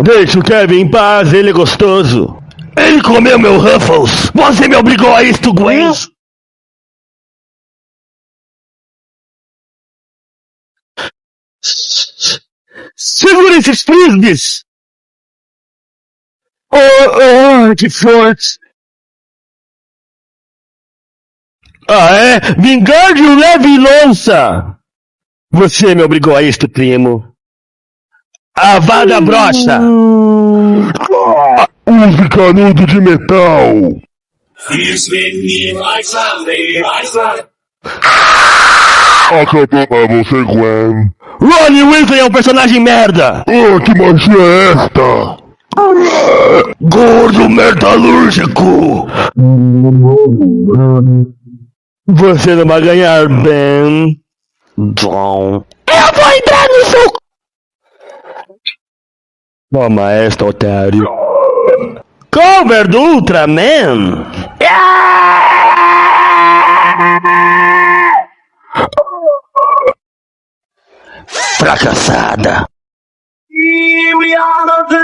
Deixa o Kevin em paz, ele é gostoso. Ele comeu meu Ruffles. Você me obrigou a isto, Gwen. Segura esses frisbees. Que forte. Ah, é? Vingardium leve louça. Você me obrigou a isto, primo. Avada brocha. Use canudo de metal. Acabou pra você, Gwen. Ronnie Weasley é um personagem merda. Que magia é esta? Gordo metalúrgico. Você não vai ganhar, Ben. John. Eu vou entrar no seu... Toma esta, otário. Cover do Ultraman. Fracassada. We are the